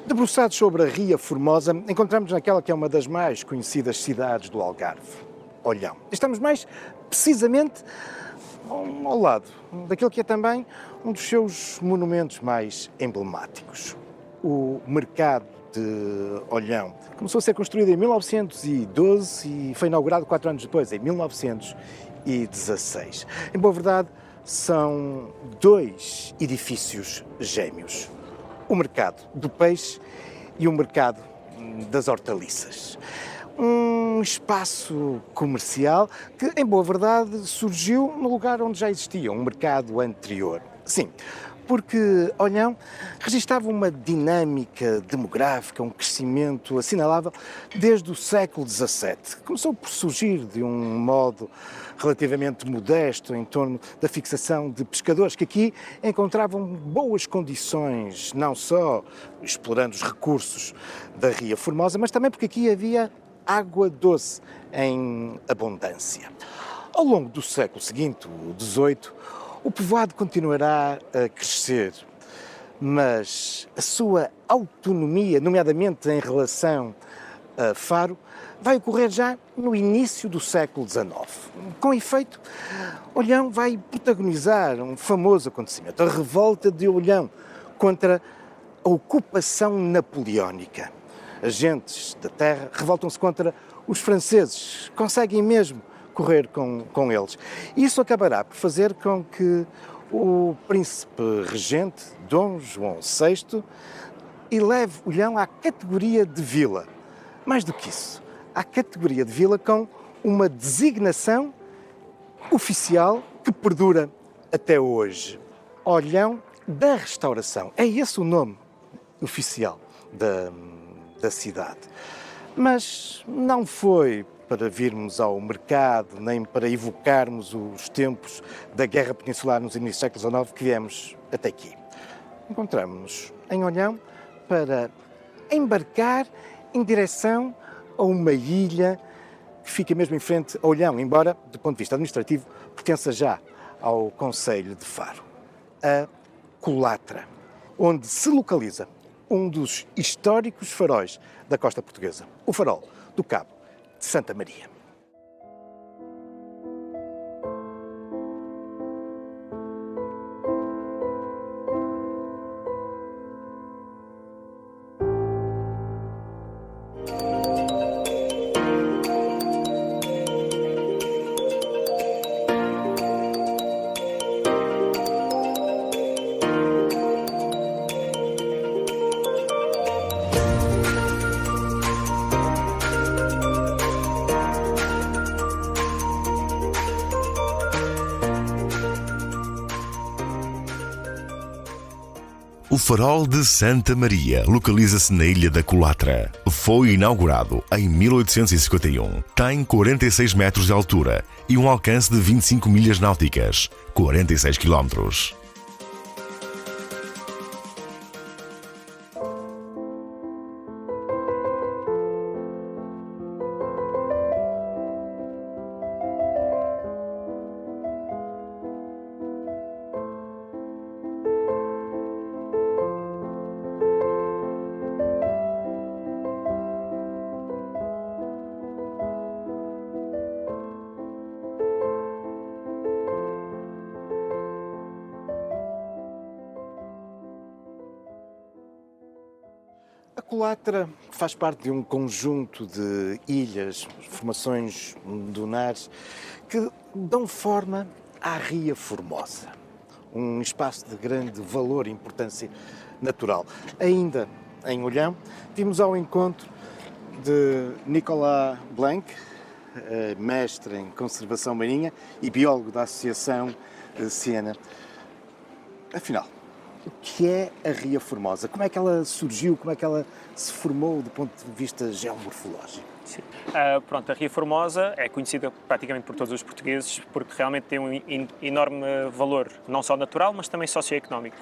Debruçados sobre a Ria Formosa, encontramos naquela que é uma das mais conhecidas cidades do Algarve, Olhão. Estamos mais precisamente ao lado daquele que é também um dos seus monumentos mais emblemáticos, o Mercado de Olhão. Começou a ser construído em 1912 e foi inaugurado 4 anos depois, em 1916. Em boa verdade, são 2 edifícios gêmeos. O Mercado do Peixe e o Mercado das Hortaliças. Um espaço comercial que, em boa verdade, surgiu no lugar onde já existia um mercado anterior. Sim, porque Olhão registava uma dinâmica demográfica, um crescimento assinalável desde o século XVII. Começou por surgir de um modo relativamente modesto em torno da fixação de pescadores que aqui encontravam boas condições, não só explorando os recursos da Ria Formosa, mas também porque aqui havia água doce em abundância. Ao longo do século seguinte, o XVIII, o povoado continuará a crescer, mas a sua autonomia, nomeadamente em relação a Faro, vai ocorrer já no início do século XIX. Com efeito, Olhão vai protagonizar um famoso acontecimento, a Revolta de Olhão, contra a ocupação napoleónica. Agentes da terra revoltam-se contra os franceses, conseguem mesmo correr com eles. Isso acabará por fazer com que o príncipe regente, Dom João VI, eleve Olhão à categoria de vila. Mais do que isso, à categoria de vila com uma designação oficial que perdura até hoje. Olhão da Restauração. É esse o nome oficial da cidade. Mas não foi para virmos ao mercado, nem para evocarmos os tempos da Guerra Peninsular nos inícios do século XIX que viemos até aqui. Encontramos-nos em Olhão para embarcar em direção a uma ilha que fica mesmo em frente a Olhão, embora, do ponto de vista administrativo, pertença já ao concelho de Faro. A Colatra, onde se localiza um dos históricos faróis da costa portuguesa, o farol do Cabo de Santa Maria. O Farol de Santa Maria localiza-se na Ilha da Colatra. Foi inaugurado em 1851. Tem 46 metros de altura e um alcance de 25 milhas náuticas, 46 quilómetros. A Colatra faz parte de um conjunto de ilhas, formações dunares, que dão forma à Ria Formosa, um espaço de grande valor e importância natural. Ainda em Olhão, vimos ao encontro de Nicolas Blanc, mestre em conservação marinha e biólogo da Associação Siena. Afinal, o que é a Ria Formosa? Como é que ela surgiu? Como é que ela se formou do ponto de vista geomorfológico? Sim. Pronto, a Ria Formosa é conhecida praticamente por todos os portugueses porque realmente tem um enorme valor, não só natural, mas também socioeconómico.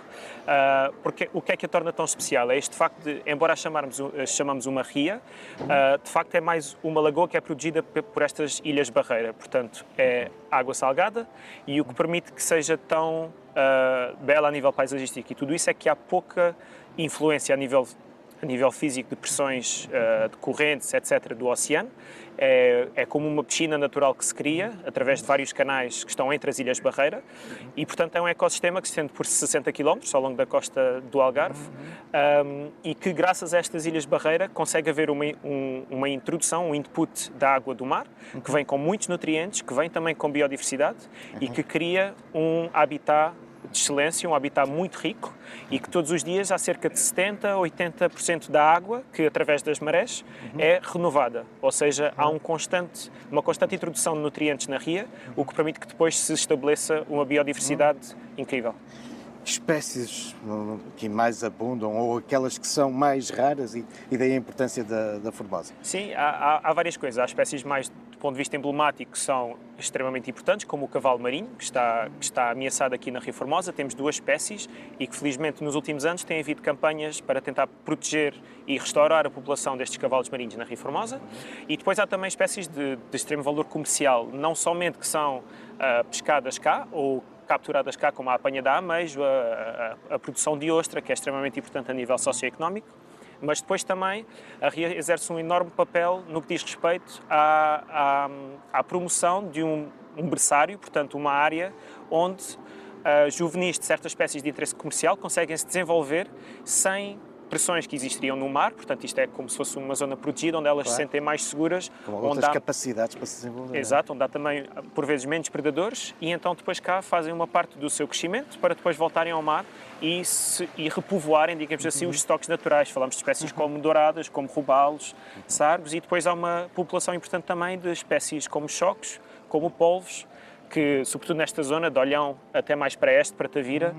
Porque o que é que a torna tão especial? É este facto de, embora chamamos uma ria, de facto é mais uma lagoa que é protegida por estas ilhas barreira. Portanto, é água salgada e o que permite que seja tão bela a nível paisagístico. E tudo isso é que há pouca influência a nível a nível físico de pressões, de correntes, etc., do oceano. É como uma piscina natural que se cria através de vários canais que estão entre as Ilhas Barreira e, portanto, é um ecossistema que se estende por 60 km ao longo da costa do Algarve e que, graças a estas Ilhas Barreira, consegue haver uma introdução, um input da água do mar, que vem com muitos nutrientes, que vem também com biodiversidade e que cria um habitat de excelência, um habitat muito rico e que todos os dias há cerca de 70% a 80% da água que, através das marés, é renovada. Ou seja, há uma constante introdução de nutrientes na ria, o que permite que depois se estabeleça uma biodiversidade incrível. Espécies que mais abundam ou aquelas que são mais raras e daí a importância da Formosa? Sim, há várias coisas. Há espécies mais, do ponto de vista emblemático, que são extremamente importantes, como o cavalo marinho, que está ameaçado aqui na Ria Formosa. Temos 2 espécies e que, felizmente, nos últimos anos tem havido campanhas para tentar proteger e restaurar a população destes cavalos marinhos na Ria Formosa. E depois há também espécies de extremo valor comercial, não somente que são pescadas cá ou capturadas cá, como a apanha da ameijo, a produção de ostra, que é extremamente importante a nível socioeconómico, mas depois também a ria exerce um enorme papel no que diz respeito à promoção de um berçário, portanto uma área onde juvenis de certas espécies de interesse comercial conseguem se desenvolver sem pressões que existiriam no mar, portanto isto é como se fosse uma zona protegida onde elas se sentem mais seguras. Com outras capacidades para se desenvolver. Exato, onde há também por vezes menos predadores e então depois cá fazem uma parte do seu crescimento para depois voltarem ao mar e repovoarem, digamos assim, os estoques naturais. Falamos de espécies como douradas, como robalos, sargos e depois há uma população importante também de espécies como choques, como polvos, que, sobretudo nesta zona de Olhão até mais para este, para Tavira,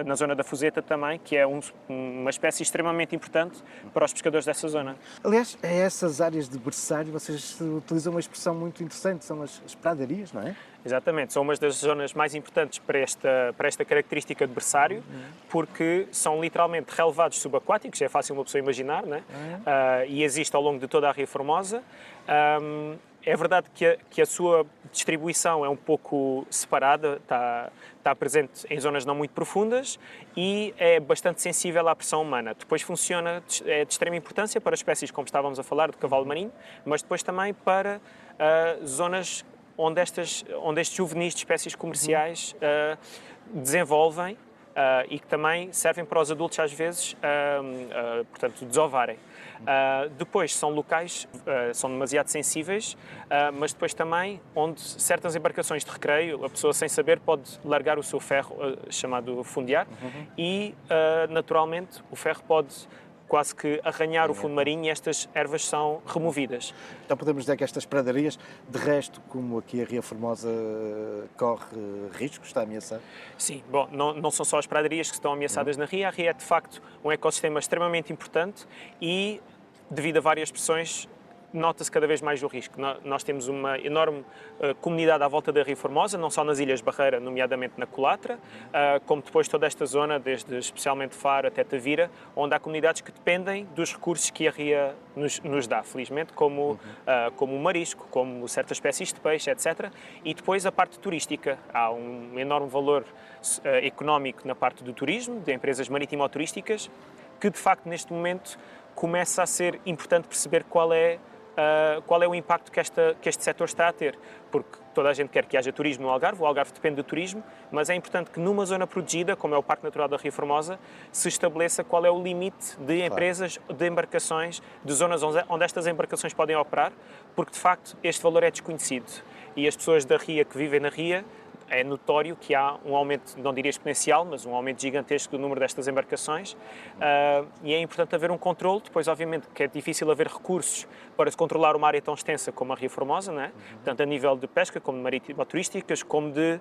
na zona da Fuseta também, que é uma espécie extremamente importante para os pescadores dessa zona. Aliás, a essas áreas de berçário vocês utilizam uma expressão muito interessante, são as pradarias, não é? Exatamente, são uma das zonas mais importantes para esta característica de berçário, porque são literalmente relevados subaquáticos, é fácil uma pessoa imaginar, não é? E existe ao longo de toda a Ria Formosa. É verdade que a sua distribuição é um pouco separada, está presente em zonas não muito profundas e é bastante sensível à pressão humana. Depois funciona, é de extrema importância para espécies como estávamos a falar, de cavalo marinho, mas depois também para zonas onde estes juvenis de espécies comerciais desenvolvem e que também servem para os adultos às vezes, portanto, desovarem. Depois são locais, são demasiado sensíveis, mas depois também onde certas embarcações de recreio, a pessoa sem saber pode largar o seu ferro, chamado fundear, e naturalmente o ferro pode quase que arranhar o fundo marinho e estas ervas são removidas. Então podemos dizer que estas pradarias, de resto, como aqui a Ria Formosa corre risco, está ameaçada? Sim, bom, não são só as pradarias que estão ameaçadas na ria, a ria é de facto um ecossistema extremamente importante e, devido a várias pressões, nota-se cada vez mais o risco. Nós temos uma enorme comunidade à volta da Ria Formosa, não só nas Ilhas Barreira, nomeadamente na Colatra, como depois toda esta zona, desde especialmente Faro até Tavira, onde há comunidades que dependem dos recursos que a ria nos dá, felizmente, como o marisco, como certas espécies de peixe, etc. E depois a parte turística. Há um enorme valor económico na parte do turismo, de empresas marítimo-turísticas, que de facto neste momento começa a ser importante perceber qual é o impacto que este setor está a ter, porque toda a gente quer que haja turismo no Algarve, o Algarve depende do turismo, mas é importante que numa zona protegida, como é o Parque Natural da Ria Formosa, se estabeleça qual é o limite de empresas, de embarcações, de zonas onde estas embarcações podem operar, porque de facto este valor é desconhecido e as pessoas da ria que vivem na ria, é notório que há um aumento, não diria exponencial, mas um aumento gigantesco do número destas embarcações e é importante haver um controle. Depois, obviamente, que é difícil haver recursos para se controlar uma área tão extensa como a Ria Formosa, não é? Tanto a nível de pesca, como de marítimo-turísticas, como de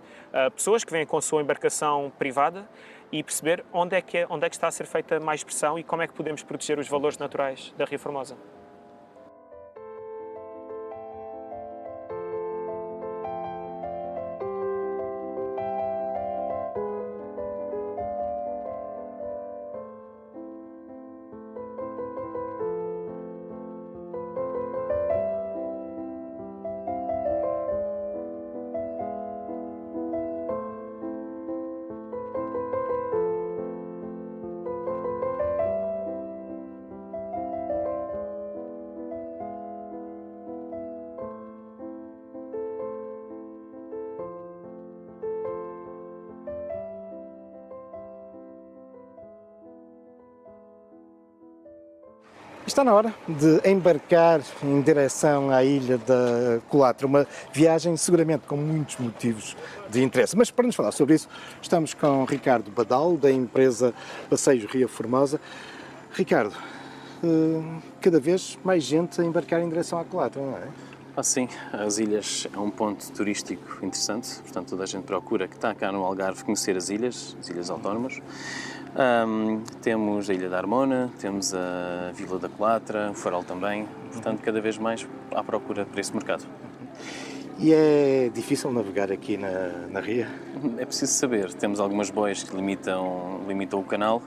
pessoas que vêm com a sua embarcação privada e perceber onde é que está a ser feita mais pressão e como é que podemos proteger os valores naturais da Ria Formosa. Está na hora de embarcar em direção à ilha da Colatra, uma viagem seguramente com muitos motivos de interesse. Mas para nos falar sobre isso, estamos com Ricardo Badal, da empresa Passeios Ria Formosa. Ricardo, cada vez mais gente a embarcar em direção à Colatra, não é? Sim, as ilhas é um ponto turístico interessante, portanto toda a gente procura que está cá no Algarve conhecer as ilhas autónomas. Temos a Ilha da Armona, temos a Vila da Colatra, o Farol também, portanto cada vez mais há procura para esse mercado. E é difícil navegar aqui na Ria? É preciso saber, temos algumas boias que limitam o canal,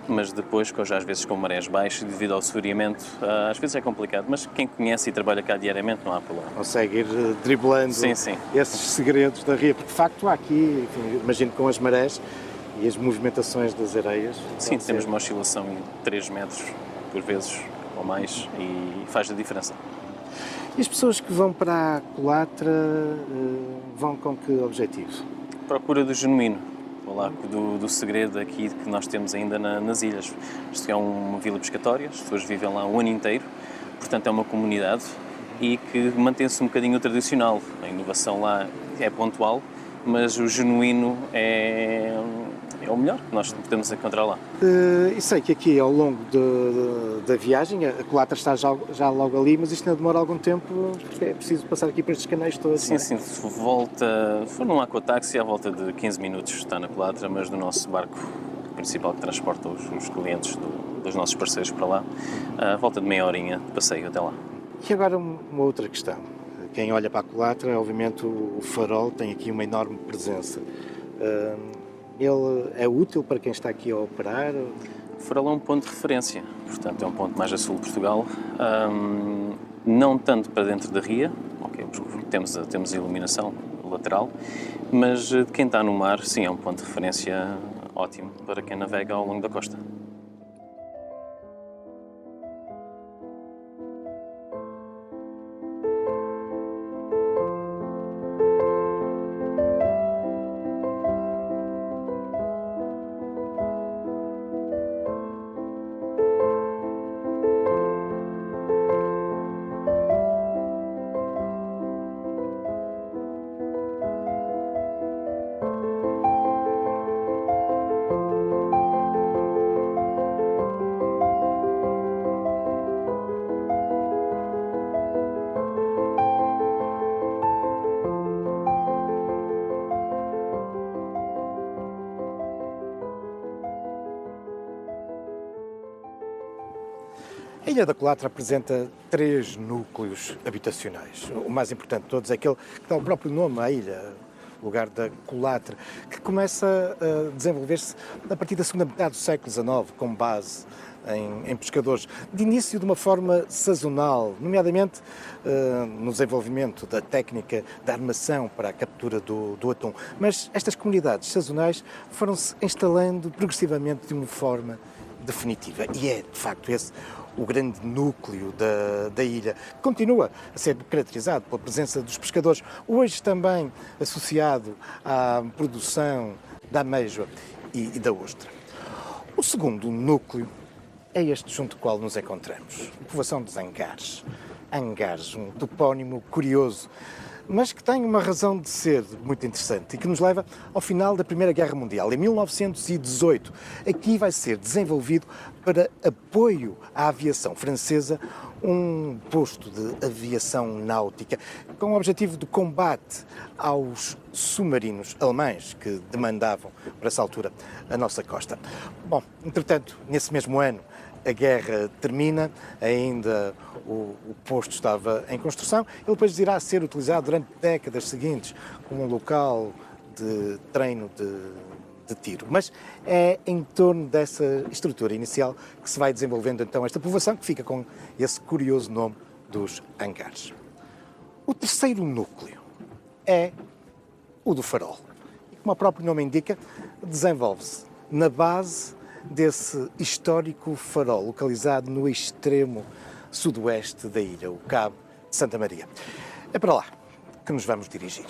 mas depois, às vezes com marés baixas, devido ao sofrimento, às vezes é complicado, mas quem conhece e trabalha cá diariamente não há problema. Consegue ir driblando sim. esses segredos da Ria, porque de facto há aqui, enfim, imagino com as marés e as movimentações das areias. Sim, temos uma oscilação de 3 metros por vezes ou mais e faz a diferença. E as pessoas que vão para a Colatra vão com que objetivo? Procura do genuíno, do segredo aqui que nós temos ainda nas ilhas. Isto é uma vila pescatória, as pessoas vivem lá o ano inteiro, portanto é uma comunidade e que mantém-se um bocadinho tradicional. A inovação lá é pontual, mas o genuíno é o melhor que nós podemos encontrar lá. E sei que aqui ao longo da viagem, a Colatra está já logo ali, mas isto ainda demora algum tempo, porque é preciso passar aqui por estes canais todos. Sim, se for num aquatáxi, à volta de 15 minutos está na Colatra, mas no nosso barco principal que transporta os clientes dos nossos parceiros para lá, à volta de meia horinha de passeio até lá. E agora uma outra questão. Quem olha para a Colatra, obviamente o farol tem aqui uma enorme presença. Ele é útil para quem está aqui a operar? O farol é um ponto de referência, portanto é um ponto mais a sul de Portugal, não tanto para dentro da ria, okay, porque temos a iluminação lateral, mas de quem está no mar, sim, é um ponto de referência ótimo para quem navega ao longo da costa. A Ilha da Colatra apresenta 3 núcleos habitacionais. O mais importante de todos é aquele que dá o próprio nome à ilha, o lugar da Colatra, que começa a desenvolver-se a partir da segunda metade do século XIX, com base em pescadores, de início de uma forma sazonal, nomeadamente no desenvolvimento da técnica da armação para a captura do atum. Mas estas comunidades sazonais foram-se instalando progressivamente de uma forma definitiva. E é, de facto, esse o grande núcleo da ilha. Continua a ser caracterizado pela presença dos pescadores, hoje também associado à produção da ameijoa e da ostra. O segundo núcleo é este junto ao qual nos encontramos, a povoação dos Angares. Angares, um topónimo curioso, mas que tem uma razão de ser muito interessante e que nos leva ao final da Primeira Guerra Mundial. Em 1918, aqui vai ser desenvolvido para apoio à aviação francesa um posto de aviação náutica com o objetivo de combate aos submarinos alemães que demandavam, por essa altura, a nossa costa. Bom, entretanto, nesse mesmo ano, a guerra termina, ainda o posto estava em construção, ele depois irá ser utilizado durante décadas seguintes como um local de treino de tiro. Mas é em torno dessa estrutura inicial que se vai desenvolvendo então esta povoação, que fica com esse curioso nome dos Angares. O terceiro núcleo é o do Farol. E como o próprio nome indica, desenvolve-se na base desse histórico farol, localizado no extremo sudoeste da ilha, o Cabo de Santa Maria. É para lá que nos vamos dirigir.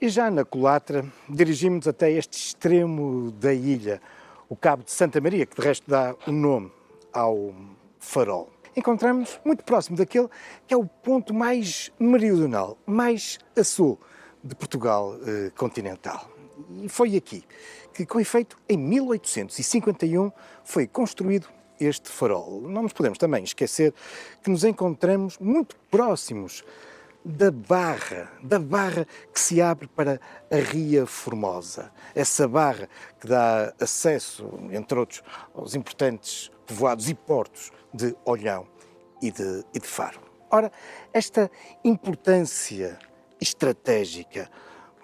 E já na Colatra, dirigimos até este extremo da ilha, o Cabo de Santa Maria, que de resto dá o nome ao farol. Encontramos muito próximo daquele que é o ponto mais meridional, mais a sul de Portugal continental. E foi aqui que, com efeito, em 1851 foi construído este farol. Não nos podemos também esquecer que nos encontramos muito próximos da barra que se abre para a Ria Formosa. Essa barra que dá acesso, entre outros, aos importantes povoados e portos de Olhão e de Faro. Ora, esta importância estratégica,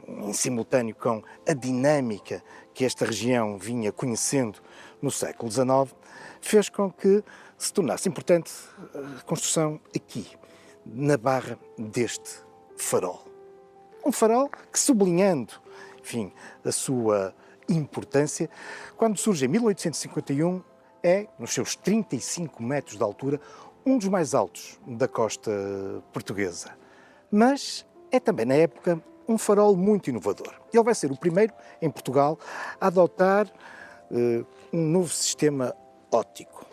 em simultâneo com a dinâmica que esta região vinha conhecendo no século XIX, fez com que se tornasse importante a construção aqui, na barra deste farol. Um farol que, sublinhando, enfim, a sua importância, quando surge em 1851, é, nos seus 35 metros de altura, um dos mais altos da costa portuguesa. Mas é também, na época, um farol muito inovador. Ele vai ser o primeiro em Portugal a adotar um novo sistema óptico.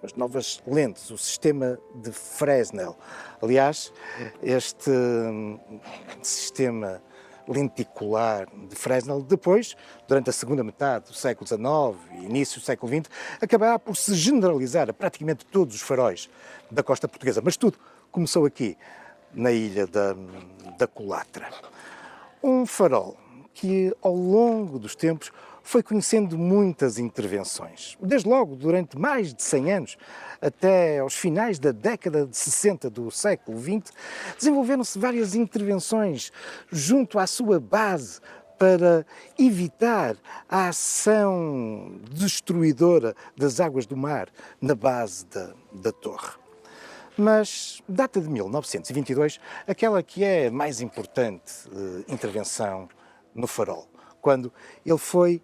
As novas lentes, o sistema de Fresnel. Aliás, este sistema lenticular de Fresnel, depois, durante a segunda metade do século XIX e início do século XX, acabará por se generalizar a praticamente todos os faróis da costa portuguesa. Mas tudo começou aqui, na ilha da Colatra. Um farol que, ao longo dos tempos, foi conhecendo muitas intervenções. Desde logo, durante mais de 100 anos, até aos finais da década de 60 do século XX, desenvolveram-se várias intervenções junto à sua base para evitar a ação destruidora das águas do mar na base da torre. Mas data de 1922 aquela que é a mais importante intervenção no farol, quando ele foi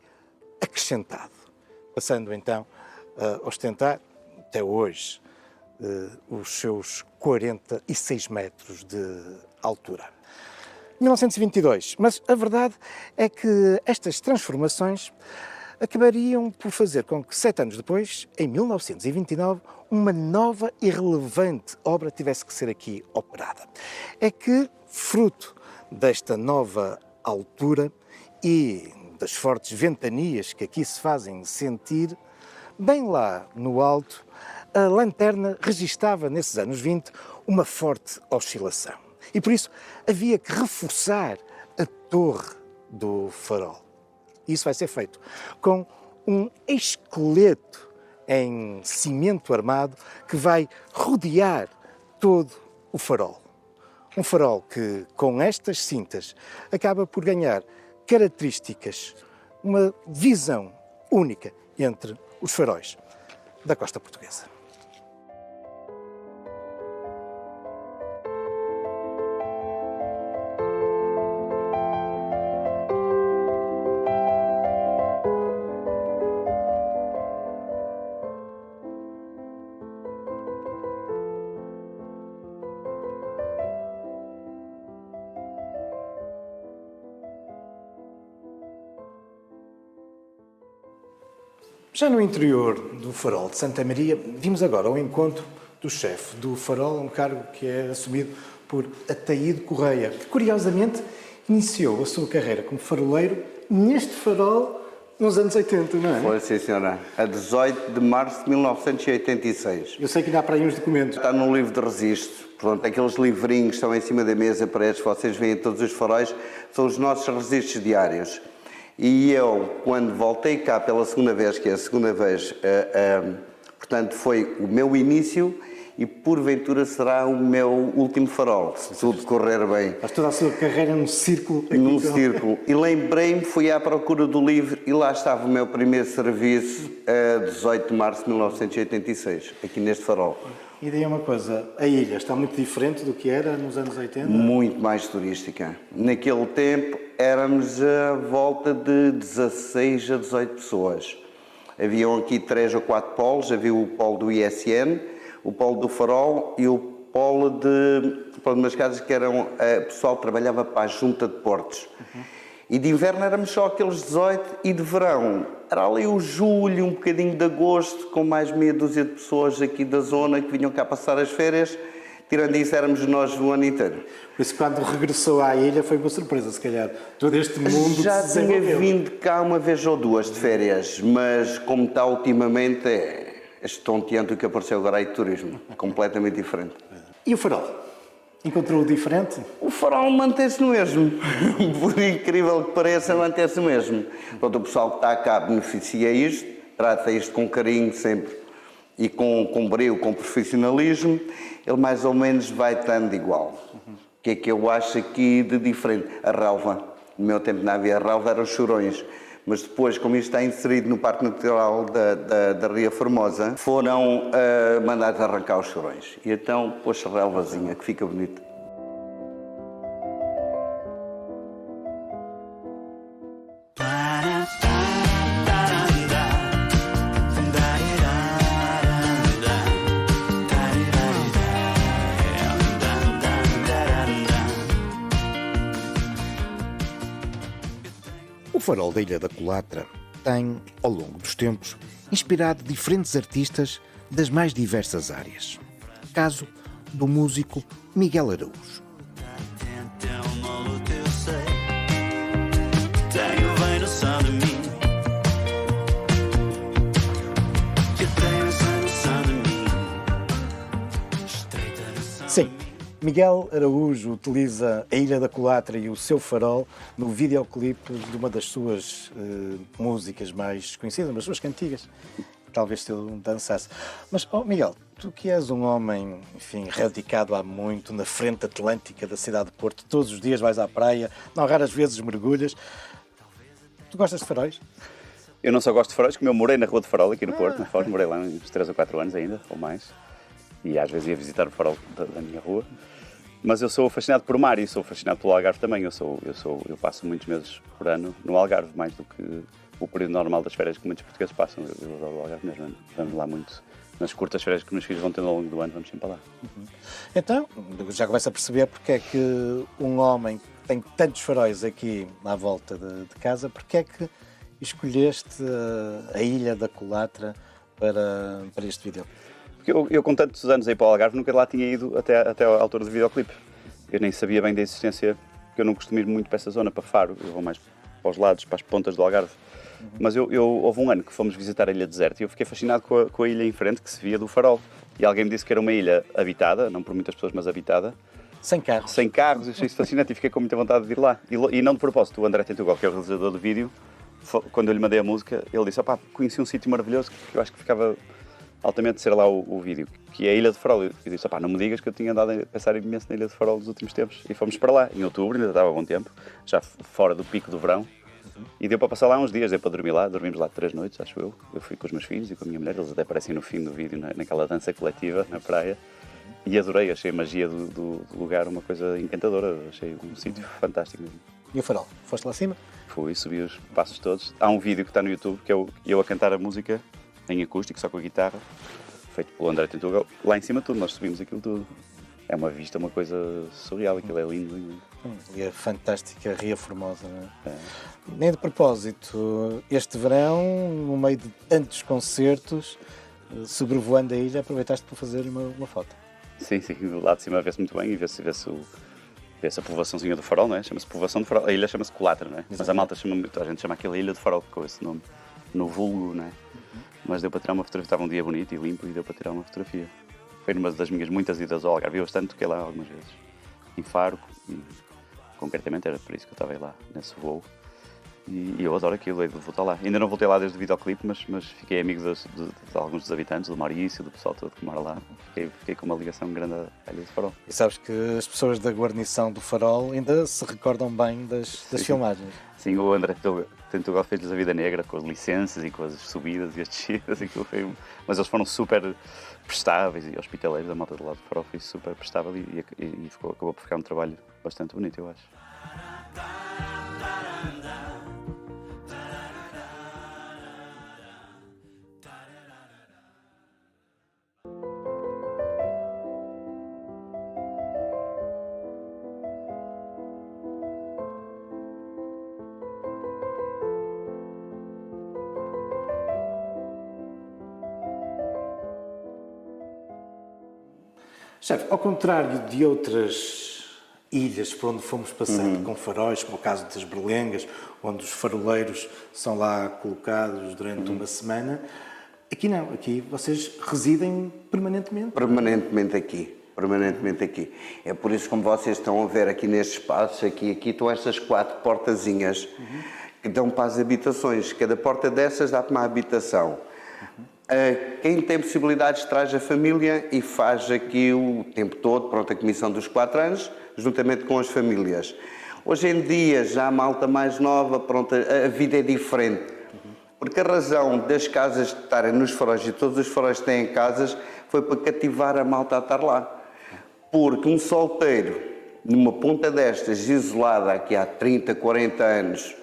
acrescentado, passando então a ostentar, até hoje, os seus 46 metros de altura. 1922, mas a verdade é que estas transformações acabariam por fazer com que, 7 anos depois, em 1929, uma nova e relevante obra tivesse que ser aqui operada. É que, fruto desta nova altura e das fortes ventanias que aqui se fazem sentir, bem lá no alto, a lanterna registava, nesses anos 20, uma forte oscilação. E por isso havia que reforçar a torre do farol. Isso vai ser feito com um esqueleto em cimento armado que vai rodear todo o farol. Um farol que, com estas cintas, acaba por ganhar características, uma visão única entre os faróis da costa portuguesa. Já no interior do farol de Santa Maria, vimos agora ao encontro do chefe do farol, um cargo que é assumido por Ataíde Correia, que curiosamente iniciou a sua carreira como faroleiro neste farol nos anos 80, não é? Foi, sim, senhora. A 18 de março de 1986. Eu sei que ainda há para aí uns documentos. Está no livro de registro. Portanto, aqueles livrinhos que estão em cima da mesa para estes, vocês veem todos os faróis, são os nossos registros diários. E eu, quando voltei cá pela segunda vez, que é a segunda vez, portanto, foi o meu início e, porventura, será o meu último farol, se tudo correr bem. Faz toda a sua carreira num círculo. Num círculo. E lembrei-me, fui à procura do livro e lá estava o meu primeiro serviço, a 18 de março de 1986, aqui neste farol. E daí uma coisa, a ilha está muito diferente do que era nos anos 80? Muito mais turística. Naquele tempo éramos à volta de 16 a 18 pessoas. Haviam aqui 3 ou 4 polos, havia o polo do ISN, o polo do farol e o polo de umas casas que eram... O pessoal trabalhava para a Junta de Portos. E de inverno éramos só aqueles 18 e de verão era ali o julho, um bocadinho de agosto, com mais meia dúzia de pessoas aqui da zona que vinham cá passar as férias. Tirando isso, éramos nós o ano inteiro. Por isso, quando regressou à ilha, foi uma surpresa, se calhar. Todo este mundo Já que se tinha desenvolveu. vindo cá uma vez ou duas de férias, mas como está ultimamente, é estonteante o que apareceu agora aí de turismo. Completamente diferente. E o farol? Encontrou-o diferente? O farol mantém-se no mesmo. Por incrível que pareça, mantém-se o mesmo. Pronto, o pessoal que está cá beneficia isto, trata isto com carinho sempre e com brio, com profissionalismo. Ele mais ou menos vai estando igual. O que é que eu acho aqui de diferente? A relva. No meu tempo não havia relva, eram os chorões. Mas depois, como isto está inserido no Parque Natural da Ria Formosa, foram mandados arrancar os chorões. E então pôs-se a relvazinha, que fica bonito. O farol da Ilha da Colatra tem, ao longo dos tempos, inspirado diferentes artistas das mais diversas áreas. Caso do músico Miguel Araújo. Sim, Miguel Araújo utiliza a Ilha da Colatra e o seu farol no videoclipe de uma das suas músicas mais conhecidas, uma das suas cantigas. Talvez se ele dançasse. Mas, Miguel, tu que és um homem, enfim, radicado há muito na frente atlântica da cidade de Porto, todos os dias vais à praia, não raras vezes mergulhas. Tu gostas de faróis? Eu não só gosto de faróis, como eu morei na Rua de Farol, aqui no Porto, na Foz, morei lá uns 3 ou 4 anos ainda, ou mais. E às vezes ia visitar o farol da minha rua. Mas eu sou fascinado por mar e sou fascinado pelo Algarve também. Eu passo muitos meses por ano no Algarve, mais do que o período normal das férias que muitos portugueses passam. Eu adoro o Algarve mesmo. Vamos lá muito. Nas curtas férias que meus filhos vão tendo ao longo do ano, vamos sempre lá. Então, já começa a perceber porque é que um homem que tem tantos faróis aqui à volta de casa, porque é que escolheste a Ilha da Colatra para este vídeo? Porque eu com tantos anos aí para o Algarve, nunca lá tinha ido até à altura do videoclipe. Eu nem sabia bem da existência, porque eu não costumo ir muito para essa zona, para Faro. Eu vou mais para os lados, para as pontas do Algarve. Mas houve um ano que fomos visitar a Ilha Deserta e eu fiquei fascinado com a ilha em frente, que se via do farol. E alguém me disse que era uma ilha habitada, não por muitas pessoas, mas habitada. Sem carros. Sem carros, eu achei isso fascinante e fiquei com muita vontade de ir lá. E não de propósito, o André Tentugal, que é o realizador do vídeo, quando eu lhe mandei a música, ele disse, conheci um sítio maravilhoso que eu acho que ficava altamente de ser lá o vídeo, que é a Ilha de Farol. Eu disse, não me digas que eu tinha andado a pensar imenso na Ilha de Farol nos últimos tempos. E fomos para lá, em outubro, ainda estava a bom tempo, já fora do pico do verão. E deu para passar lá uns dias, deu para dormir lá, dormimos lá 3 noites, acho eu. Eu fui com os meus filhos e com a minha mulher, eles até aparecem no fim do vídeo, naquela dança coletiva, na praia. E adorei, achei a magia do lugar uma coisa encantadora, achei um sítio fantástico mesmo. E o farol? Foste lá acima? Fui, subi os passos todos. Há um vídeo que está no YouTube, que é eu a cantar a música em acústico, só com a guitarra, feito pelo André Tentugal. Lá em cima de tudo, nós subimos aquilo tudo. É uma vista, uma coisa surreal, aquilo é lindo, lindo. E a fantástica Ria Formosa, não é? Nem de propósito, este verão, no meio de tantos concertos, sobrevoando a ilha, aproveitaste para fazer uma foto. Sim, lá de cima vê-se muito bem e vê-se a povoaçãozinha do Farol, não é? Chama-se Povoação do Farol. A ilha chama-se Colatra, não é? Mas a malta a gente chama aquela Ilha do Farol com esse nome, no vulgo, não é? Mas deu para tirar uma fotografia, estava um dia bonito e limpo e deu para tirar uma fotografia. Foi numa das minhas muitas idas ao Algarve, eu bastante toquei lá algumas vezes. Em Faro, e concretamente era por isso que eu estava aí lá, nesse voo. E eu adoro aquilo, de voltar lá. Ainda não voltei lá desde o videoclipe, mas fiquei amigo de alguns dos habitantes, do Maurício, do pessoal todo que mora lá. Fiquei com uma ligação grande à Ilha do Farol. E sabes que as pessoas da guarnição do Farol ainda se recordam bem das filmagens. Sim, o André Tentugal fez-lhes a vida negra, com as licenças e com as subidas e as descidas. Mas eles foram super prestáveis e hospitaleiros, a malta do lado do Farol foi super prestável e acabou por ficar um trabalho bastante bonito, eu acho. Chefe, ao contrário de outras ilhas por onde fomos passando com faróis, como o caso das Berlengas, onde os faroleiros são lá colocados durante uma semana, aqui não, aqui vocês residem permanentemente. Permanentemente aqui. É por isso, como vocês estão a ver aqui neste espaço, aqui estão estas 4 portazinhas que dão para as habitações. Cada porta dessas dá para uma habitação. Quem tem possibilidades traz a família e faz aqui o tempo todo, pronto, a comissão dos 4 anos, juntamente com as famílias. Hoje em dia, já a malta mais nova, pronto, a vida é diferente. Porque a razão das casas estarem nos faróis e todos os faróis têm casas foi para cativar a malta a estar lá. Porque um solteiro, numa ponta destas, isolada aqui há 30, 40 anos,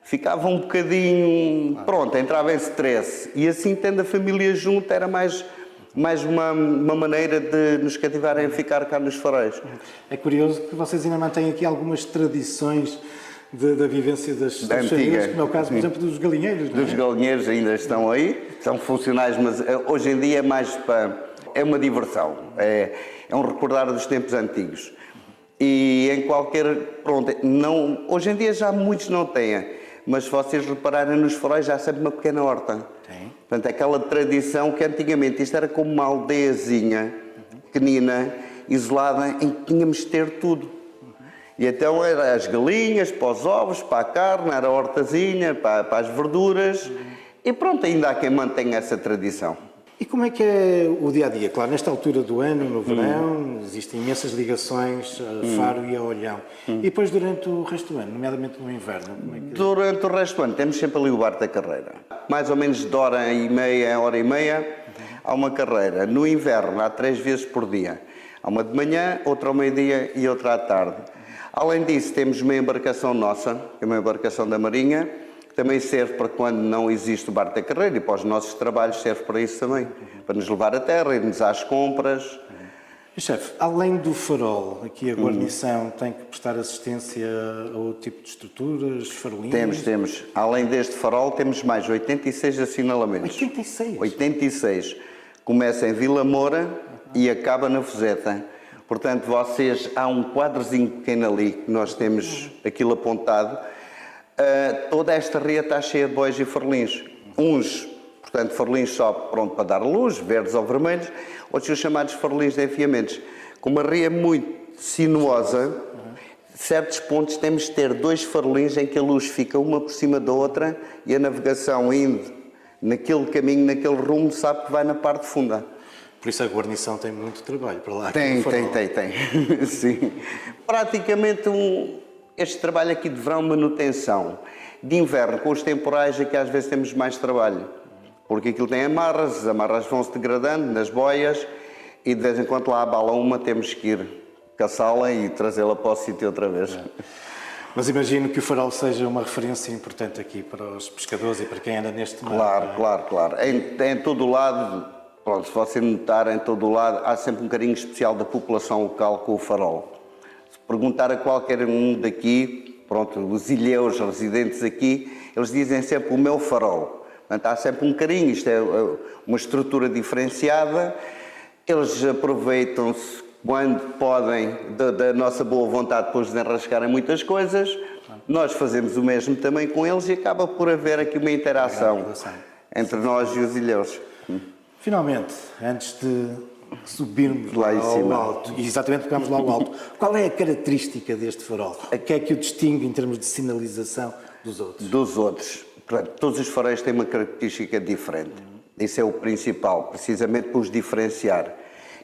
ficava um bocadinho, pronto, entrava em stress. E assim, tendo a família junto, era mais uma maneira de nos cativarem a ficar cá nos faróis. É curioso que vocês ainda mantêm aqui algumas tradições da vivência das famílias, como é o caso, por exemplo, dos galinheiros. Não é? Dos galinheiros ainda estão aí, são funcionais, mas hoje em dia é mais para... É uma diversão, é um recordar dos tempos antigos. E em qualquer... Pronto, não, hoje em dia já muitos não têm, mas se vocês repararem nos faróis já há sempre uma pequena horta. Tem. Portanto, aquela tradição que antigamente isto era como uma aldeiazinha pequenina, isolada, em que tínhamos de ter tudo. E então era as galinhas, para os ovos, para a carne, era a hortazinha, para as verduras. E pronto, ainda há quem mantenha essa tradição. E como é que é o dia-a-dia? Claro, nesta altura do ano, no verão, existem imensas ligações a Faro e a Olhão. E depois durante o resto do ano, nomeadamente no inverno? Como é que... Durante o resto do ano temos sempre ali o Bar da Carreira. Mais ou menos de hora e meia, há uma carreira. No inverno há 3 vezes por dia. Há uma de manhã, outra ao meio-dia e outra à tarde. Além disso, temos uma embarcação nossa, que é uma embarcação da Marinha, que também serve para quando não existe o Bar da Carreira e para os nossos trabalhos serve para isso também. Para nos levar a terra, irmos às compras. E, chefe, além do farol, aqui a guarnição tem que prestar assistência a outro tipo de estruturas, farolinhas? Temos. Além deste farol, temos mais 86 assinalamentos. 86? 86. Começa em Vila Moura e acaba na Fuseta. Portanto, há um quadrozinho pequeno ali, que nós temos aquilo apontado. Toda esta ria está cheia de bois e farolins. Uns, portanto, farolins só pronto para dar luz, verdes ou vermelhos, outros os chamados farolins de enfiamentos. Como a ria é muito sinuosa, certos pontos temos de ter 2 farolins em que a luz fica uma por cima da outra e a navegação indo naquele caminho, naquele rumo, sabe que vai na parte funda. Por isso a guarnição tem muito trabalho para lá. Tem. Sim. Praticamente este trabalho aqui de verão, manutenção. De inverno, com os temporais, aqui às vezes temos mais trabalho. Porque aquilo tem amarras, as amarras vão-se degradando nas boias e de vez em quando lá abala uma, temos que ir caçá-la e trazê-la para o sítio outra vez. Mas imagino que o farol seja uma referência importante aqui para os pescadores e para quem anda neste mar. Claro. Em todo o lado... Pronto, se você notar, em todo o lado, há sempre um carinho especial da população local com o farol. Se perguntar a qualquer um daqui, pronto, os ilhéus residentes aqui, eles dizem sempre o meu farol. Portanto, há sempre um carinho, isto é uma estrutura diferenciada. Eles aproveitam-se quando podem da nossa boa vontade depois de desenrascarem muitas coisas. Nós fazemos o mesmo também com eles e acaba por haver aqui uma interação entre nós e os ilhéus. Finalmente, antes de subirmos lá em cima, ao alto, e exatamente pegamos lá ao alto, qual é a característica deste farol? O que é que o distingue em termos de sinalização dos outros? Dos outros. Portanto, todos os faróis têm uma característica diferente. Isso é o principal, precisamente para os diferenciar.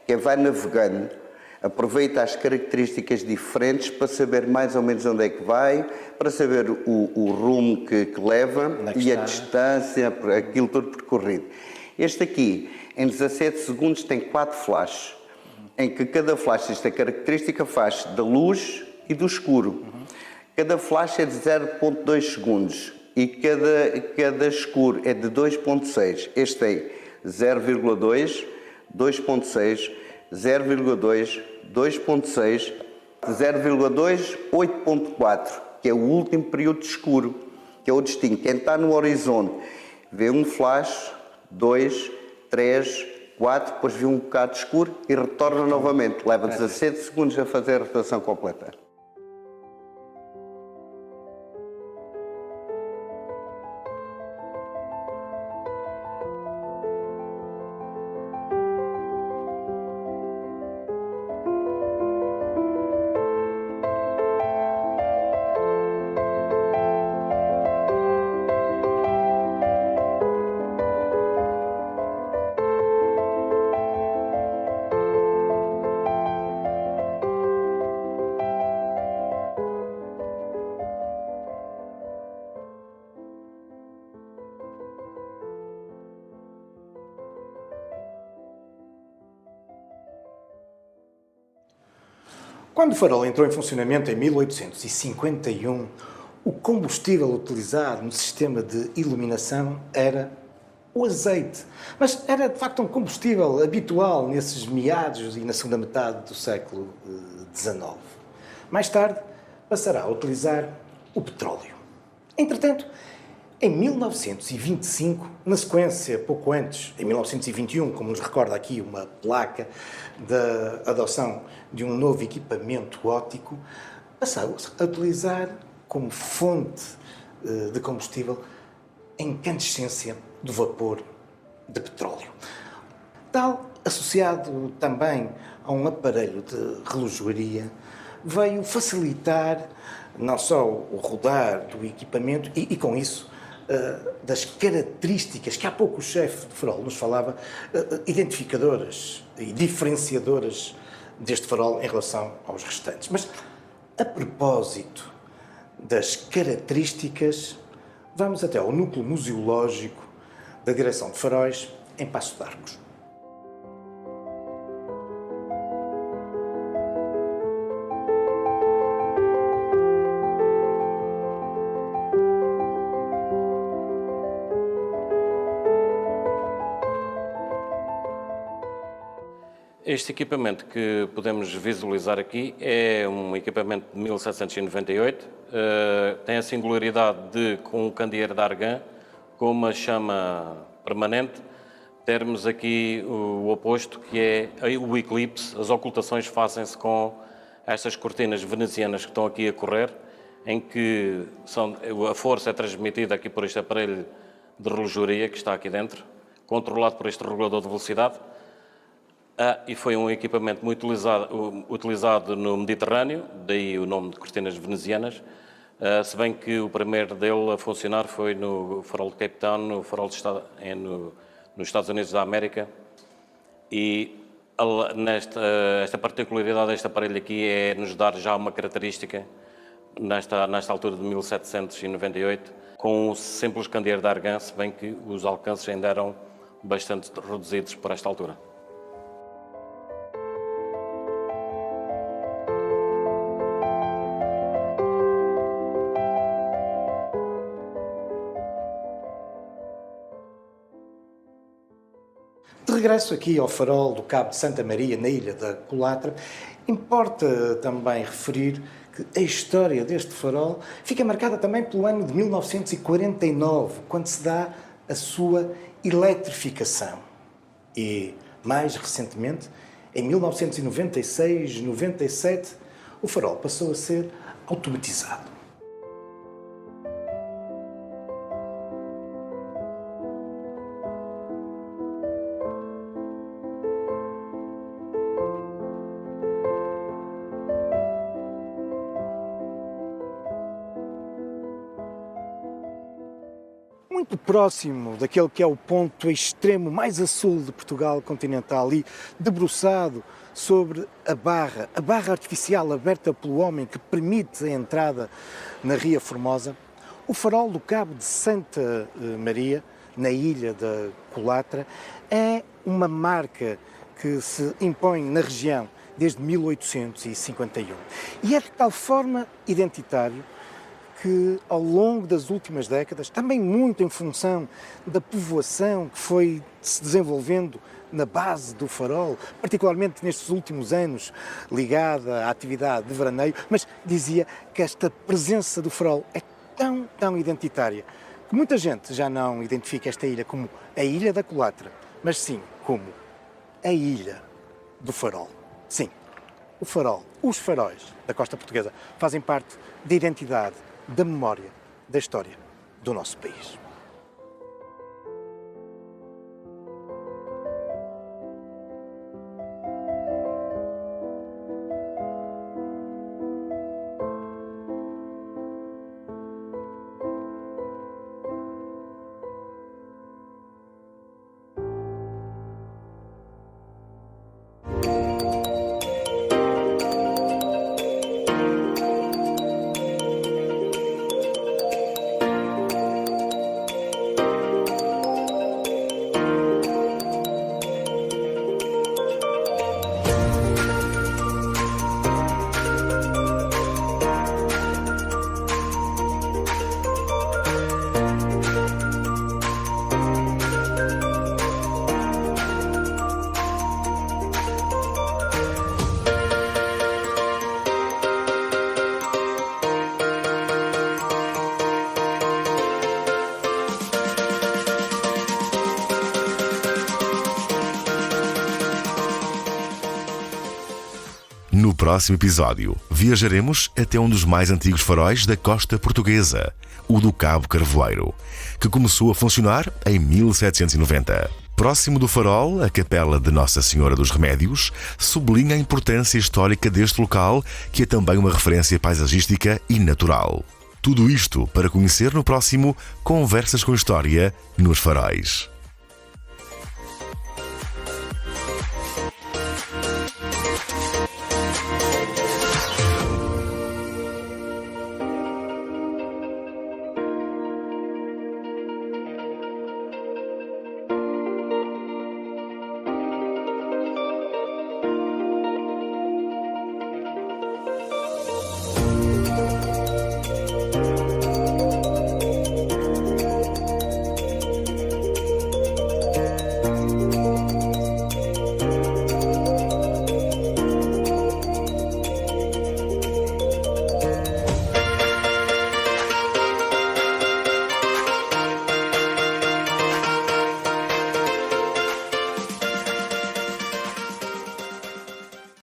Quem vai navegando aproveita as características diferentes para saber mais ou menos onde é que vai, para saber o rumo que leva e a distância, aquilo todo percorrido. Este aqui, em 17 segundos, tem 4 flashes, em que cada flash, esta característica, faz da luz e do escuro. Cada flash é de 0,2 segundos e cada escuro é de 2,6. Este tem 0,2, 2,6, 0,2, 2,6, 0,2, 8,4, que é o último período de escuro, que é o distinto. Quem está no horizonte vê um flash, 2, 3, 4, depois vi um bocado escuro e retorna novamente. Leva 17 segundos a fazer a rotação completa. Quando o farol entrou em funcionamento em 1851, o combustível utilizado no sistema de iluminação era o azeite. Mas era, de facto, um combustível habitual nesses meados e na segunda metade do século XIX. Mais tarde, passará a utilizar o petróleo. Entretanto, em 1925, na sequência, pouco antes, em 1921, como nos recorda aqui uma placa da adoção de um novo equipamento óptico, passou-se a utilizar como fonte de combustível a incandescência do vapor de petróleo. Tal, associado também a um aparelho de relojoaria, veio facilitar não só o rodar do equipamento e com isso, das características que há pouco o chefe de farol nos falava, identificadoras e diferenciadoras deste farol em relação aos restantes. Mas, a propósito das características, vamos até ao núcleo museológico da Direção de Faróis, em Paços de Arcos. Este equipamento que podemos visualizar aqui é um equipamento de 1798, tem a singularidade de, com um candeeiro de argã, com uma chama permanente, termos aqui o oposto, que é o eclipse. As ocultações fazem-se com estas cortinas venezianas que estão aqui a correr, em que a força é transmitida aqui por este aparelho de relojoaria que está aqui dentro, controlado por este regulador de velocidade. E foi um equipamento muito utilizado no Mediterrâneo, daí o nome de cortinas venezianas, se bem que o primeiro dele a funcionar foi no farol de Cape Town, no farol nos Estados Unidos da América, e esta particularidade deste aparelho aqui é nos dar já uma característica, nesta altura de 1798, com um simples candeeiro de argã, se bem que os alcances ainda eram bastante reduzidos por esta altura. De regresso aqui ao farol do Cabo de Santa Maria, na ilha da Colatra, importa também referir que a história deste farol fica marcada também pelo ano de 1949, quando se dá a sua eletrificação. E, mais recentemente, em 1996-97, o farol passou a ser automatizado. Muito próximo daquele que é o ponto extremo mais a sul de Portugal continental e debruçado sobre a barra artificial aberta pelo homem que permite a entrada na Ria Formosa, o farol do Cabo de Santa Maria, na ilha da Colatra, é uma marca que se impõe na região desde 1851. E é de tal forma identitário que, ao longo das últimas décadas, também muito em função da povoação que foi se desenvolvendo na base do farol, particularmente nestes últimos anos, ligada à atividade de veraneio, mas dizia que esta presença do farol é tão identitária que muita gente já não identifica esta ilha como a Ilha da Colatra, mas sim como a ilha do Farol. Sim, o Farol, os faróis da costa portuguesa fazem parte da identidade, da memória, da história do nosso país. No próximo episódio, viajaremos até um dos mais antigos faróis da costa portuguesa, o do Cabo Carvoeiro, que começou a funcionar em 1790. Próximo do farol, a Capela de Nossa Senhora dos Remédios sublinha a importância histórica deste local, que é também uma referência paisagística e natural. Tudo isto para conhecer no próximo Conversas com História nos Faróis.